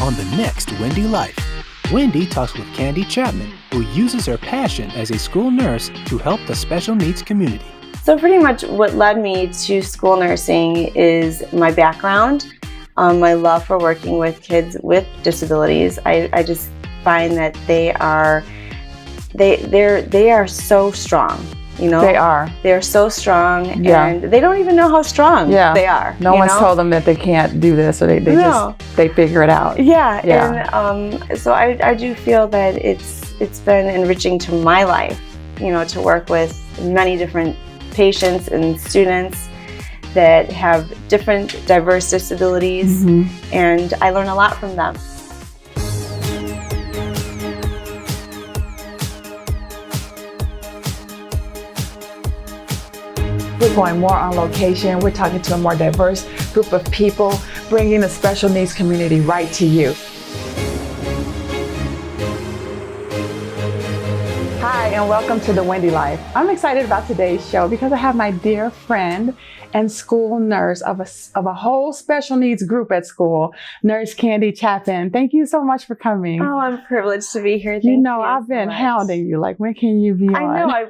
On the next Wendy Life, Wendy talks with Candi Chapman, who uses her passion as a school nurse to help the special needs community. So pretty much what led me to school nursing is my background, my love for working with kids with disabilities. I just find that they're so strong. You know, they're so strong, and they don't even know how strong they are. No one's told them that they can't do this, or they figure it out. And so I do feel that it's been enriching to my life, you know, to work with many different patients and students that have different diverse disabilities, and I learn a lot from them. We're going more on location. We're talking to a more diverse group of people, bringing the special needs community right to you. Hi, and welcome to the Wendy Life. I'm excited about today's show because I have my dear friend and school nurse of a whole special needs group at school, Nurse Candi Chapman. Thank you so much for coming. Oh, I'm privileged to be here. Thank you. I've been hounding you, like, when can you be on? I know, I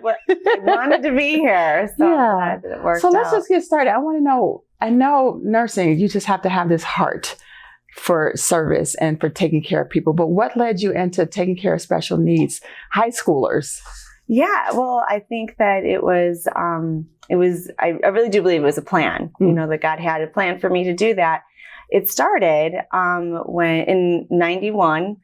wanted to be here, so I'm glad that it worked out. So let's just get started. I want to know, I know nursing, you just have to have this heart for service and for taking care of people, but what led you into taking care of special needs high schoolers? Yeah, well, I think that I really do believe it was a plan, you know, that God had a plan for me to do that. It started when in 91,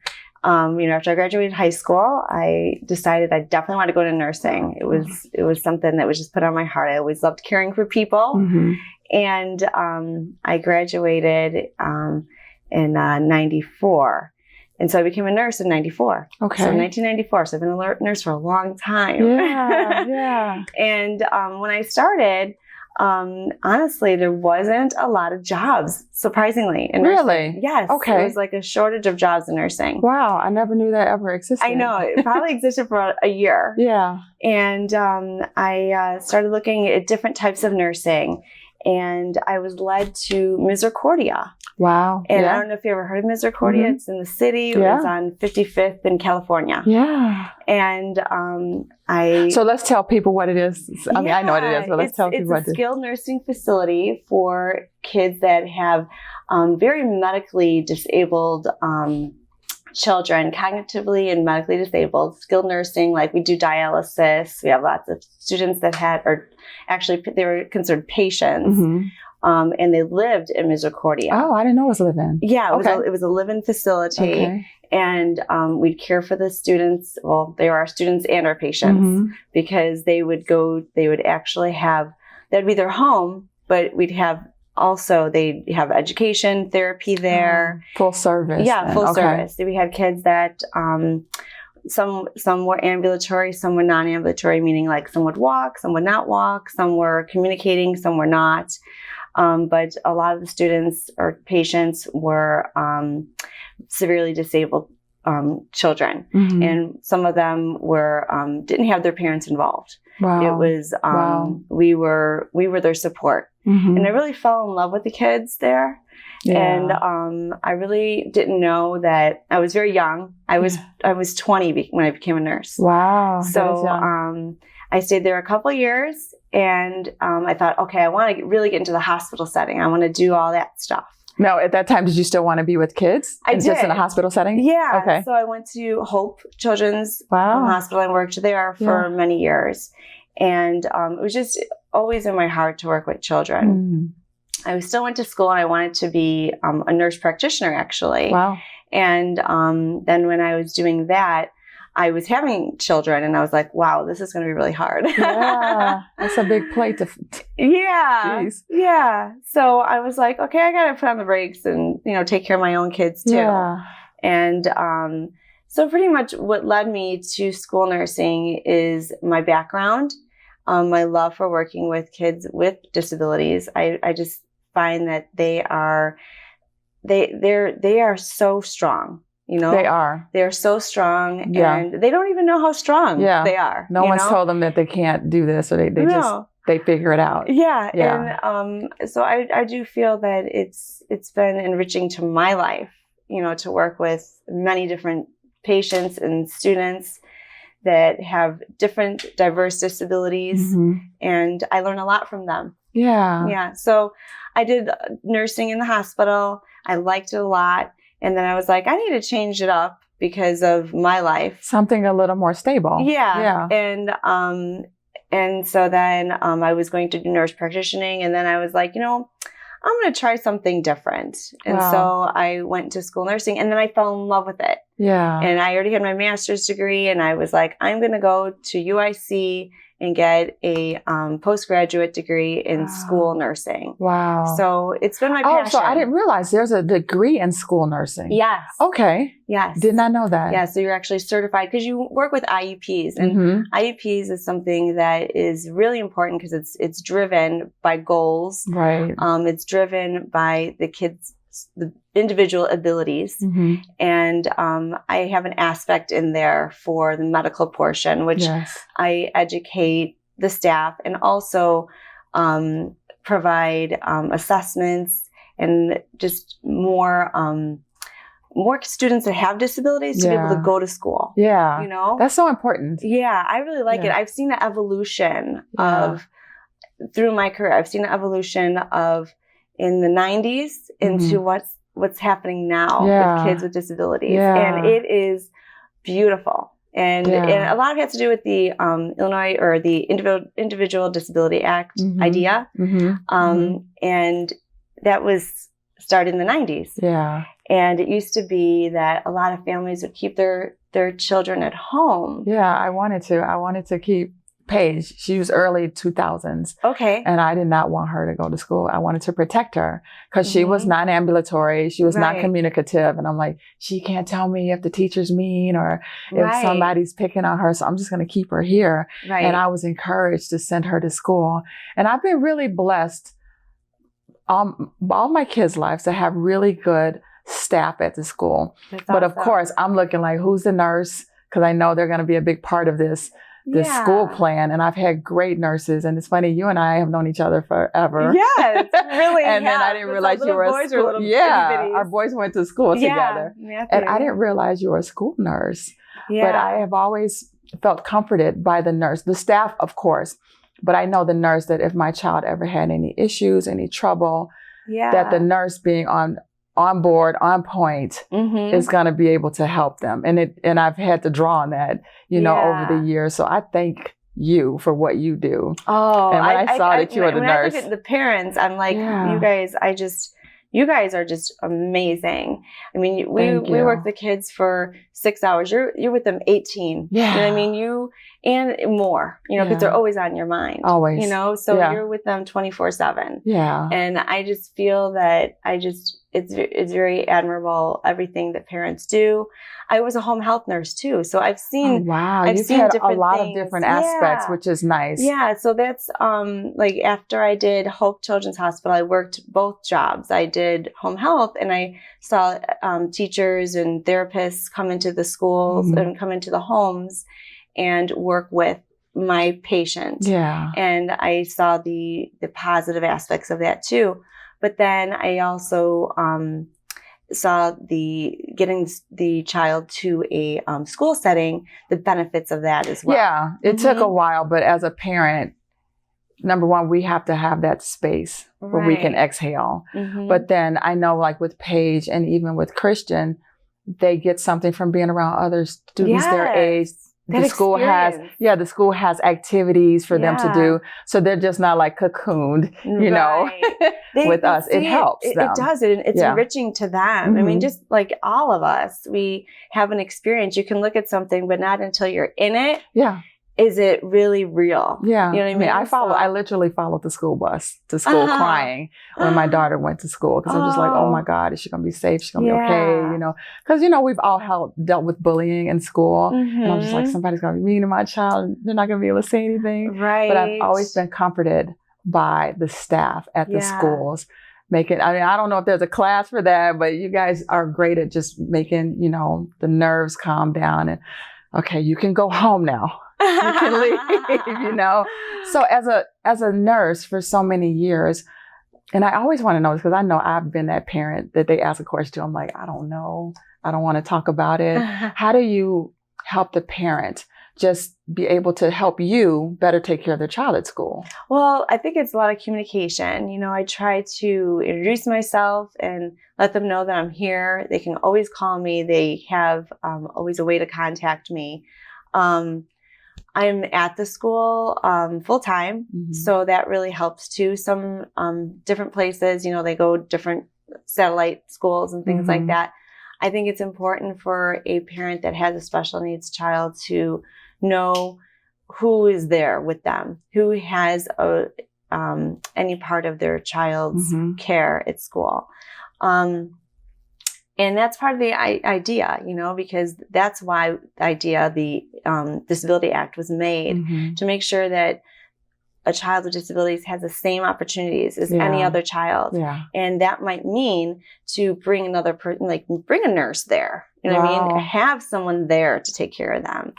after I graduated high school, I decided I definitely wanted to go to nursing. It was something that was just put on my heart. I always loved caring for people. And I graduated in 94. And so I became a nurse in 94. Okay. So in 1994. So I've been a nurse for a long time. Yeah. And when I started, honestly, there wasn't a lot of jobs, surprisingly. In nursing. Really? Yes. Okay. It was like a shortage of jobs in nursing. Wow. I never knew that ever existed. I know. It probably existed for a year. Yeah. And I started looking at different types of nursing. And I was led to Misericordia. Wow. And I don't know if you ever heard of Misericordia. It's in the city. It was on 55th in California. Yeah. And So let's tell people what it is. I mean, I know what it is, but let's tell people what it is. It's a skilled nursing facility for kids that have very medically disabled children, cognitively and medically disabled. Skilled nursing, like we do dialysis. We have lots of students that they were considered patients. And they lived in Misericordia. Oh, I didn't know it was a live-in. Yeah, it was a live-in facility. Okay. And we'd care for the students. Well, they were our students and our patients because they would actually that'd be their home, but they'd have education, therapy there. Full service. Yeah, full service. We had kids that some were ambulatory, some were non-ambulatory, meaning like some would walk, some would not walk, some were communicating, some were not. But a lot of the students or patients were severely disabled children, and some of them were didn't have their parents involved. Wow. It was we were their support, and I really fell in love with the kids there. Yeah. And I really didn't know that. I was very young. I was 20 when I became a nurse. Wow. So I stayed there a couple of years, and I thought, okay, I want to really get into the hospital setting. I want to do all that stuff. Now, at that time, did you still want to be with kids? I did. Just in a hospital setting? Yeah. Okay. So I went to Hope Children's Hospital and worked there for many years. And it was just always in my heart to work with children. I still went to school, and I wanted to be a nurse practitioner, actually. Wow. And then when I was doing that, I was having children, and I was like, wow, this is going to be really hard. Yeah, that's a big plate to... Jeez. Yeah. So I was like, okay, I got to put on the brakes and, take care of my own kids too. Yeah. And so pretty much what led me to school nursing is my background, my love for working with kids with disabilities. I just find that they're so strong. They're so strong, and they don't even know how strong they are. No one's told them that they can't do this, or they figure it out. Yeah. And so I do feel that it's been enriching to my life, to work with many different patients and students that have different diverse disabilities, and I learn a lot from them. Yeah. So I did nursing in the hospital. I liked it a lot. And then I was like, I need to change it up because of my life. Something a little more stable. Yeah. And so then I was going to do nurse practitioning. And then I was like, I'm going to try something different. And so I went to school nursing, and then I fell in love with it. Yeah. And I already had my master's degree, and I was like, I'm going to go to UIC and get a postgraduate degree in school nursing. Wow. So it's been my passion. Oh, so I didn't realize there's a degree in school nursing. Yes. Okay. Yes. Did not know that. Yeah. So you're actually certified because you work with IEPs, and IEPs is something that is really important because it's driven by goals. Right. It's driven by the kids' the individual abilities. And I have an aspect in there for the medical portion, which I educate the staff and also provide assessments and just more students that have disabilities to be able to go to school. Yeah. That's so important. Yeah, I really like it. I've seen the evolution through my career. I've seen the evolution of in the 90s into what's happening now with kids with disabilities. And it is beautiful. And a lot of it has to do with the Illinois or the Individual Disability Act idea. And that was started in the 90s. Yeah. And it used to be that a lot of families would keep their children at home. Yeah, I wanted to keep Paige. She was early 2000s. Okay. And I did not want her to go to school. I wanted to protect her because she was non-ambulatory. She was not communicative. And I'm like, she can't tell me if the teacher's mean or if somebody's picking on her. So I'm just going to keep her here. Right. And I was encouraged to send her to school. And I've been really blessed all my kids' lives to have really good staff at the school. But of course, I'm looking like, who's the nurse? Because I know they're going to be a big part of this school plan. And I've had great nurses. And it's funny, you and I have known each other forever. Yes, really. And then I didn't realize you were a school. Our boys went to school together. And I didn't realize you were a school nurse. But I have always felt comforted by the nurse, the staff, of course. But I know the nurse that if my child ever had any issues, any trouble, that the nurse being on board, on point, is going to be able to help them. And I've had to draw on that, over the years. So I thank you for what you do. Oh, and when I saw that you were the nurse. When I look at the parents, I'm like, you guys are just amazing. I mean, we work the kids for 6 hours. You're with them 18. Yeah. You know what I mean? And more, because they're always on your mind. Always. So you're with them 24/7. Yeah. And I just feel that it's very admirable, everything that parents do. I was a home health nurse too. So I've seen, you've had a lot of different aspects, which is nice. Yeah. So that's, like after I did Hope Children's Hospital, I worked both jobs. I did home health and I saw, teachers and therapists come into the schools and come into the homes and work with my patients. Yeah. And I saw the positive aspects of that too. But then I also saw getting the child to a school setting, the benefits of that as well. Yeah, it took a while, but as a parent, number one, we have to have that space where we can exhale. But then I know like with Paige and even with Christian, they get something from being around other students their age. The school has activities for them to do. So they're just not like cocooned, with us. It helps them. It does. It's enriching to them. I mean, just like all of us, we have an experience. You can look at something, but not until you're in it. Yeah. Is it really real? Yeah. You know what I mean? I literally followed the school bus to school crying when my daughter went to school. Because I'm just like, oh my God, is she going to be safe? Is she going to be okay? Because, we've all dealt with bullying in school. And I'm just like, somebody's going to be mean to my child. And they're not going to be able to say anything. Right. But I've always been comforted by the staff at the schools. I don't know if there's a class for that, but you guys are great at just making, the nerves calm down. And okay, you can go home now. You can leave, So as a nurse for so many years, And I always want to know, because I know I've been that parent that they ask a question. I'm like, I don't know. I don't want to talk about it. How do you help the parent just be able to help you better take care of their child at school? Well, I think it's a lot of communication. You know, I try to introduce myself and let them know that I'm here. They can always call me. They have always a way to contact me. I'm at the school full time, so that really helps too. Some different places, you know, they go different satellite schools and things like that. I think it's important for a parent that has a special needs child to know who is there with them, who has any part of their child's care at school. And that's part of the idea, you know, because that's why the Disability Act was made, to make sure that a child with disabilities has the same opportunities as any other child. And that might mean to bring another person, like bring a nurse there. You know what I mean? Have someone there to take care of them.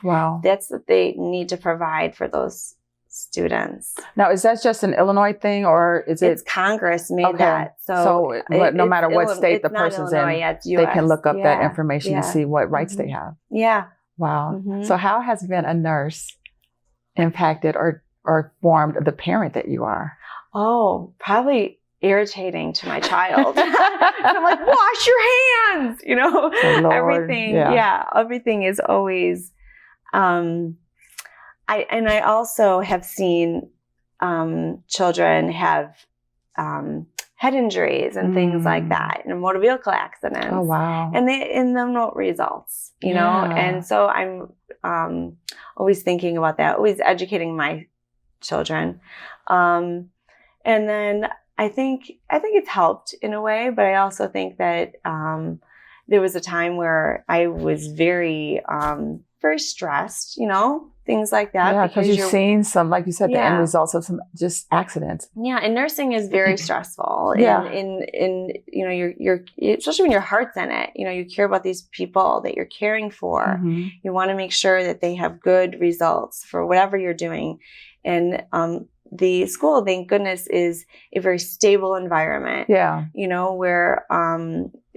That's what they need to provide for those students. Now, is that just an Illinois thing, or is it? It's Congress made that. So no matter what state the person's in, they can look up that information and see what rights they have. Wow. So how has being a nurse impacted or formed the parent that you are? Oh, probably irritating to my child. I'm like, wash your hands, you know, everything. Everything is always, I also have seen children have head injuries and things like that, and motor vehicle accidents. Oh, wow. And them no results, you know? And so I'm always thinking about that, always educating my children. And then I think it's helped in a way, but I also think that there was a time where I was very, very stressed, you know, things like that. Yeah, because you've seen some, like you said, the end results of some just accidents. Yeah, and nursing is very stressful. In you know, you're especially when your heart's in it. You know, you care about these people that you're caring for. You want to make sure that they have good results for whatever you're doing. And the school, thank goodness, is a very stable environment. You know, where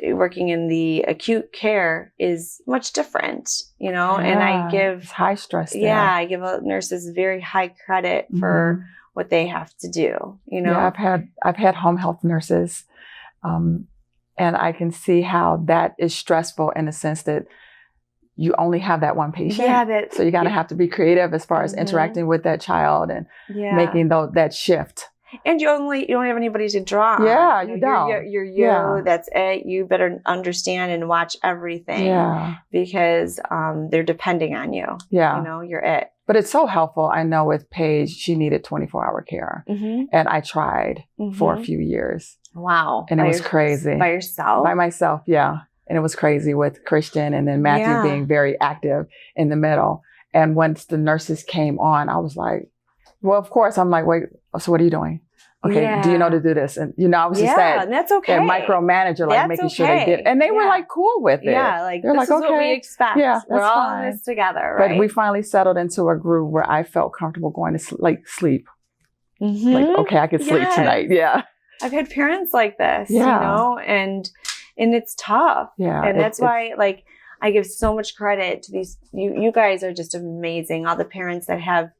working in the acute care is much different, you know, and I give high stress there. I give nurses very high credit for what they have to do, you know. I've had home health nurses, and I can see how that is stressful in the sense that you only have that one patient. So you gotta have to be creative as far as interacting with that child and making that shift. And you don't have anybody to draw on. You don't. You're you. That's it. You better understand and watch everything because they're depending on you. You know, you're it. But it's so helpful. I know with Paige, she needed 24-hour care. And I tried for a few years. Wow. And it was crazy. By yourself? By myself, And it was crazy with Christian and then Matthew being very active in the middle. And once the nurses came on, I was like, well, of course, I'm like, wait, so what are you doing? Okay, do you know to do this? And, you know, I was just that micromanager, like making sure they did. And they were like cool with it. Like, they're like, okay, what we expect. We're all in this together, right? But we finally settled into a groove where I felt comfortable going to sleep. Like, okay, I could sleep tonight. I've had parents like this, you know, and it's tough. And that's why, like, I give so much credit to these, you guys are just amazing. All the parents that have,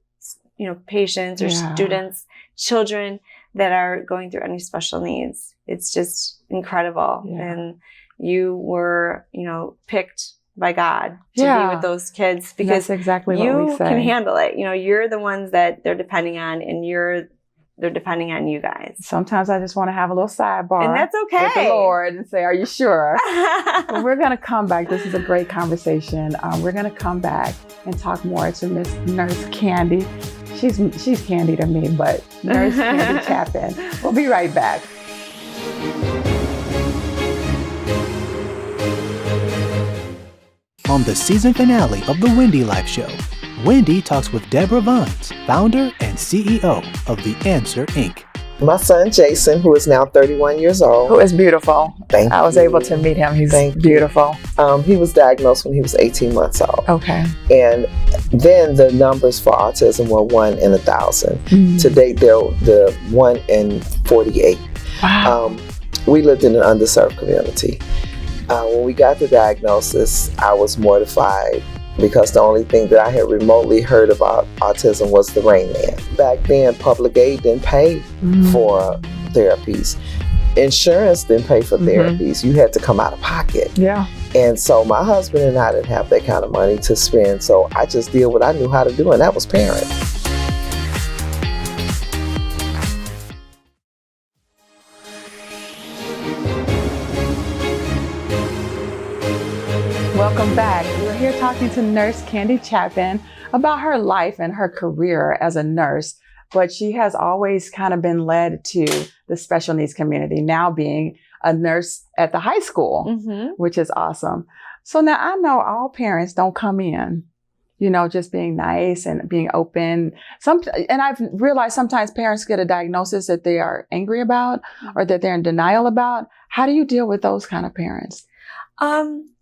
you know, patients or students, children that are going through any special needs. It's just incredible. And you were, you know, picked by God to be with those kids because that's exactly you what we say. Can handle it. You know, you're the ones that they're depending on, and they're depending on you guys. Sometimes I just want to have a little sidebar. And that's okay. With the Lord and say, are you sure? Well, we're going to come back. This is a great conversation. We're going to come back and talk more to Miss Nurse Candi. She's Candi to me, but Nurse Candi Chapman. We'll be right back. On the season finale of the WendyLyfe Show, Wendy talks with Deborah Vines, founder and CEO of The Answer, Inc. My son, Jason, who is now 31 years old. Who is beautiful. Thank you. I was able to meet him. He's beautiful. He was diagnosed when he was 18 months old. Okay. And then the numbers for autism were 1 in 1,000. To date, they're the 1 in 48. Wow. We lived in an underserved community. When we got the diagnosis, I was mortified because the only thing that I had remotely heard about autism was the Rain Man. Back then, public aid didn't pay for therapies. Insurance didn't pay for therapies. You had to come out of pocket. Yeah. And so my husband and I didn't have that kind of money to spend, so I just did what I knew how to do, and that was parent. Welcome back. We're here talking to Nurse Candi Chapman about her life and her career as a nurse, but she has always kind of been led to the special needs community, now being a nurse at the high school, which is awesome. So now I know all parents don't come in, just being nice and being open. And I've realized sometimes parents get a diagnosis that they are angry about or that they're in denial about. How do you deal with those kind of parents?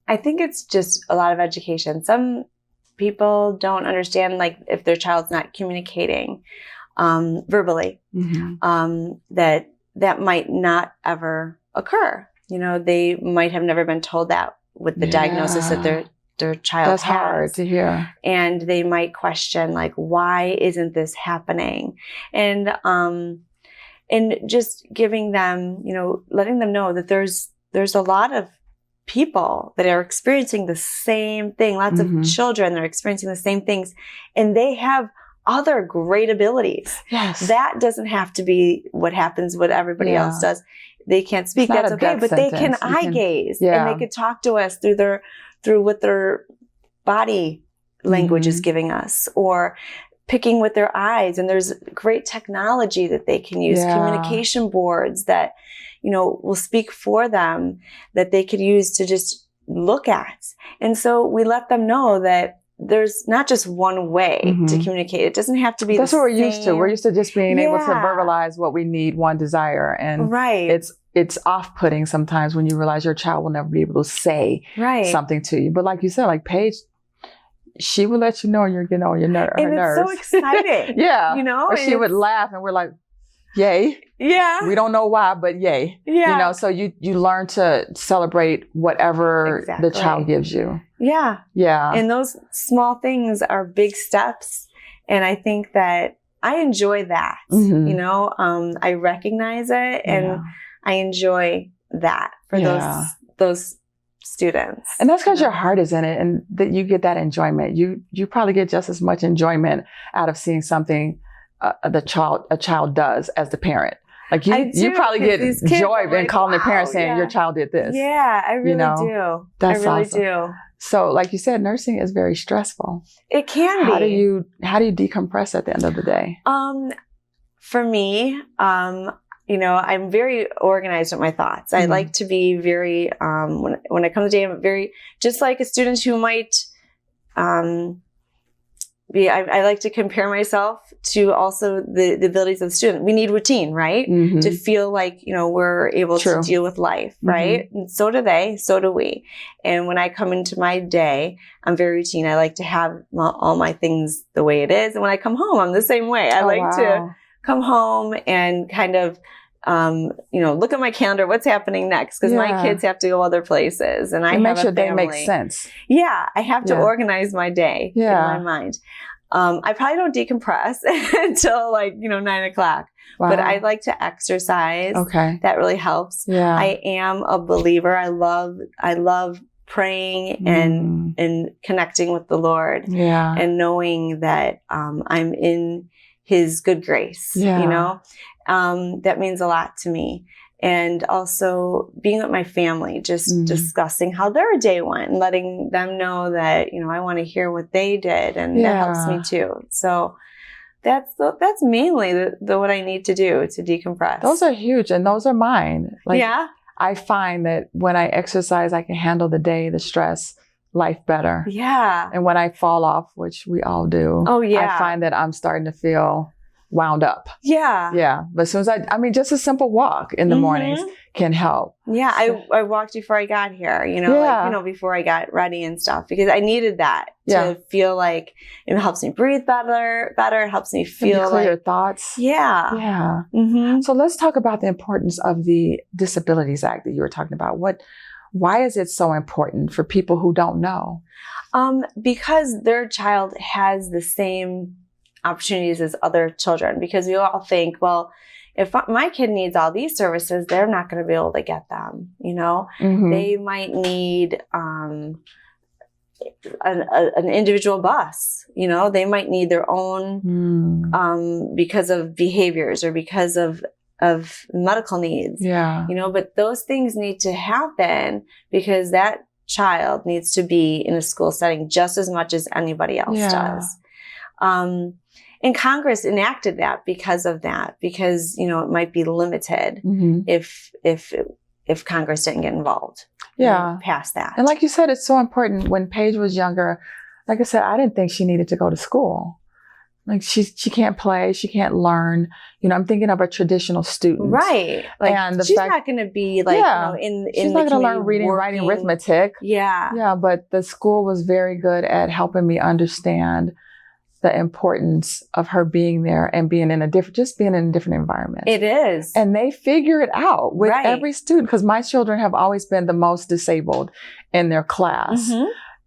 I think it's just a lot of education. Some people don't understand, like, if their child's not communicating verbally, that might not ever occur. They might have never been told that with the diagnosis that their child has. That's hard to hear. And they might question, like, why isn't this happening? And just giving them, letting them know that there's a lot of people that are experiencing the same thing. Lots of children that are experiencing the same things, and they have other great abilities. Yes. That doesn't have to be what happens, what everybody else does. They can't speak, that's okay, but they can eye gaze and they could talk to us through what their body language is giving us, or picking with their eyes. And there's great technology that they can use, communication boards that, will speak for them, that they could use to just look at. And so we let them know that there's not just one way to communicate. It doesn't have to be That's the what we're same. used to. We're used to just being able to verbalize what we need, one desire. And it's off-putting sometimes when you realize your child will never be able to say something to you. But like you said, like Paige, she will let you know you're getting on her nerves. And it's so exciting. Or she would laugh and we're like, yay. Yeah. We don't know why, but yay. Yeah. So you learn to celebrate whatever the child gives you. Yeah. Yeah. And those small things are big steps. And I think that I enjoy that. I recognize it and I enjoy that for those students. And that's because your heart is in it and that you get that enjoyment. You probably get just as much enjoyment out of seeing something a child does as the parent. Like you probably get joy in calling the parent saying your child did this. Yeah, I really do. That's I really awesome. do. So like you said, nursing is very stressful. It can be. How do you decompress at the end of the day? For me, I'm very organized with my thoughts. I like to be very, when I come to day, I'm very, just like a student who might I like to compare myself to also the abilities of the student. We need routine, right? To feel like, we're able to deal with life, right? And so do they, so do we. And when I come into my day, I'm very routine. I like to have all my things the way it is. And when I come home, I'm the same way. I like to come home and kind of, look at my calendar, what's happening next? Because my kids have to go other places and I have make sure a family. They make sense. Yeah. I have to organize my day in my mind. I probably don't decompress until 9 o'clock, but I like to exercise. Okay. That really helps. Yeah. I am a believer. I love praying and connecting with the Lord and knowing that, I'm in His good grace, that means a lot to me. And also being with my family, just discussing how their day went and letting them know that, I want to hear what they did. And that helps me too. So that's mainly what I need to do to decompress. Those are huge. And those are mine. I find that when I exercise, I can handle the day, the stress, life better. Yeah. And when I fall off, which we all do. Oh, yeah. I find that I'm starting to feel wound up. Yeah. Yeah. But as soon as I mean, just a simple walk in the mornings can help. Yeah. I walked before I got here, before I got ready and stuff, because I needed that to feel like it helps me breathe better. It helps me feel clear your thoughts. Yeah. Yeah. Mm-hmm. So let's talk about the importance of the Disabilities Act that you were talking about. Why is it so important for people who don't know? Because their child has the same opportunities as other children, because we all think, well, if my kid needs all these services, they're not going to be able to get them. They might need an individual bus. They might need their own because of behaviors or because of medical needs. Yeah. But those things need to happen because that child needs to be in a school setting just as much as anybody else does. And Congress enacted that because of that, because, it might be limited if Congress didn't get involved. Past that. And like you said, it's so important. When Paige was younger, like I said, I didn't think she needed to go to school. Like she can't play, she can't learn. I'm thinking of a traditional student, right? And she's not going to be like, she's not going to learn reading, writing, arithmetic. Yeah. But the school was very good at helping me understand the importance of her being there and being in a different environment. It is, and they figure it out with every student, because my children have always been the most disabled in their class,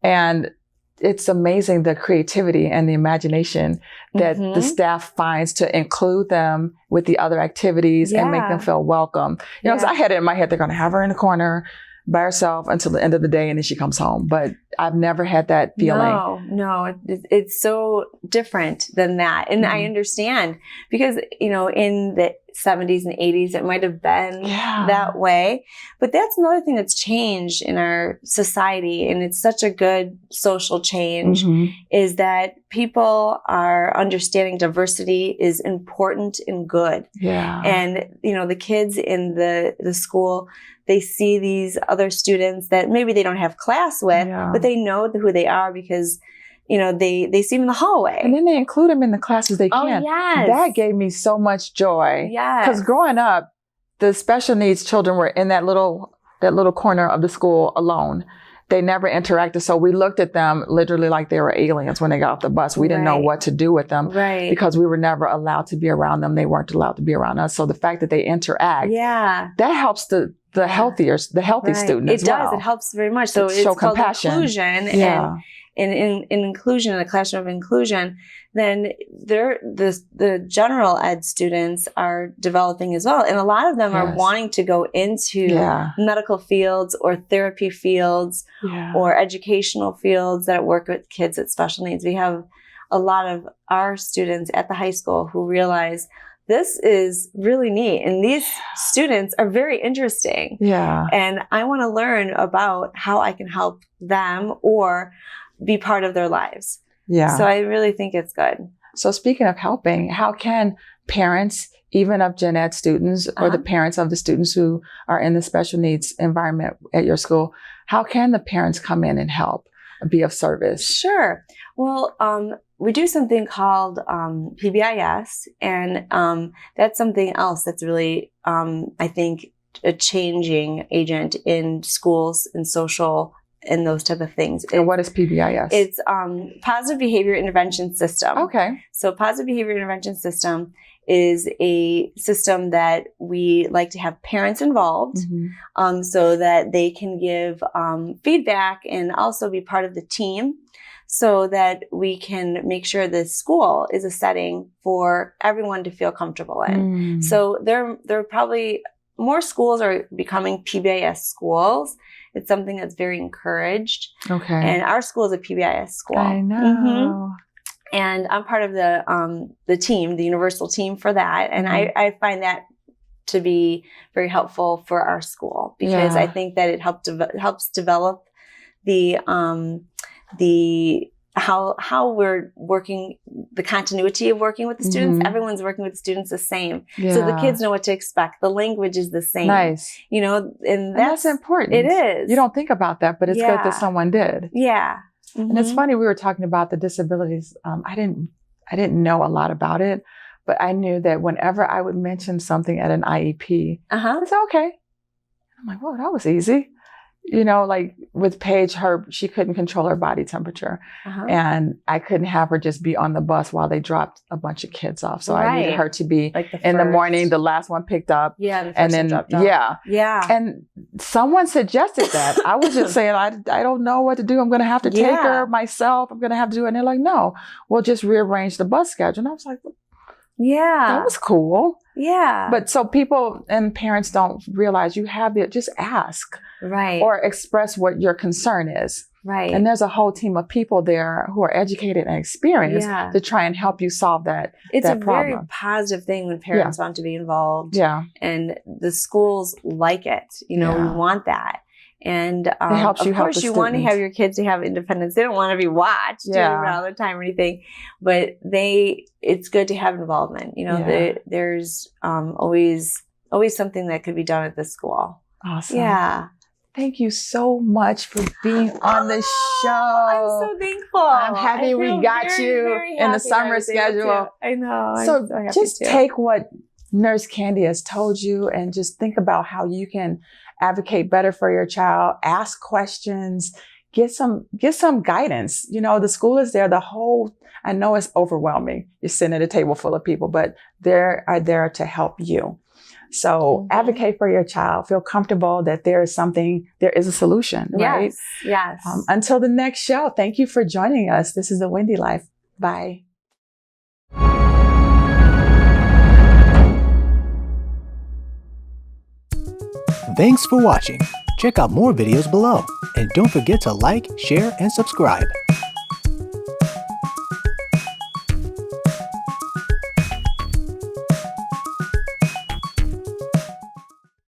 and it's amazing the creativity and the imagination that the staff finds to include them with the other activities and make them feel welcome. Because I had it in my head, they're going to have her in the corner by herself until the end of the day and then she comes home. But I've never had that feeling. No, it's so different than that. And I understand because, in the 70s and 80s, it might have been that way. But that's another thing that's changed in our society. And it's such a good social change is that people are understanding diversity is important and good. Yeah. And, the kids in the school, they see these other students that maybe they don't have class with, but they know who they are because, they see them in the hallway. And then they include them in the classes they can. Yes. That gave me so much joy. Yes. Because growing up, the special needs children were in that little corner of the school alone. They never interacted. So we looked at them literally like they were aliens when they got off the bus. We didn't know what to do with them because we were never allowed to be around them. They weren't allowed to be around us. So the fact that they interact, that helps the healthy student as well. It does. It helps very much. So it's called compassion. Inclusion. And in inclusion, in a classroom of inclusion, then the general ed students are developing as well. And a lot of them are wanting to go into medical fields or therapy fields or educational fields that work with kids with special needs. We have a lot of our students at the high school who realize this is really neat. And these students are very interesting. Yeah. And I want to learn about how I can help them or be part of their lives. Yeah. So I really think it's good. So speaking of helping, how can parents, even of gen ed students or the parents of the students who are in the special needs environment at your school, how can the parents come in and help, be of service? Sure. Well, we do something called PBIS, and that's something else that's really, I think, a changing agent in schools and social and those type of things. And what is PBIS? It's Positive Behavior Intervention System. Okay. So Positive Behavior Intervention System is a system that we like to have parents involved so that they can give feedback and also be part of the team so that we can make sure the school is a setting for everyone to feel comfortable in. So there are probably more schools are becoming PBIS schools. It's something that's very encouraged. Okay. And our school is a PBIS school. I know. And I'm part of the team, the universal team for that. And I find that to be very helpful for our school because I think that it helps develop the how we're working, the continuity of working with the students. Everyone's working with the students the same. So the kids know what to expect. The language is the same. Nice. And that's important. It is. You don't think about that, but it's good that someone did. Yeah. And it's funny, we were talking about the disabilities. I didn't know a lot about it, But I knew that whenever I would mention something at an IEP, I said, okay. I'm like, well, that was easy. You know, like with Paige, she couldn't control her body temperature. And I couldn't have her just be on the bus while they dropped a bunch of kids off. So I needed her to be like in the morning, the last one picked up. Yeah. The and then, yeah. And someone suggested that. I was just saying, I don't know what to do. I'm going to have to take her myself. I'm going to have to do it. And they're like, no, we'll just rearrange the bus schedule. And I was like, that was cool. Yeah. But so people and parents don't realize you have just ask. Right. Or express what your concern is. Right. And there's a whole team of people there who are educated and experienced to try and help you solve that problem. It's a very positive thing when parents want to be involved. Yeah. And the schools like it. You know, we want that. And it helps you of course, you want to have your kids to have independence. They don't want to be watched all the time or anything, but it's good to have involvement. You know, there's always something that could be done at the school. Awesome. Yeah. Thank you so much for being on the show. I'm so thankful. I'm happy we got you in the summer schedule. I know. So just take what Nurse Candi has told you and just think about how you can advocate better for your child, ask questions, get some guidance. You know, the school is there. I know it's overwhelming. You're sitting at a table full of people, but they are there to help you. So advocate for your child. Feel comfortable that there is a solution, right? Yes. Until the next show, thank you for joining us. This is the Wendy Life. Bye. Thanks for watching. Check out more videos below. And don't forget to like, share, and subscribe.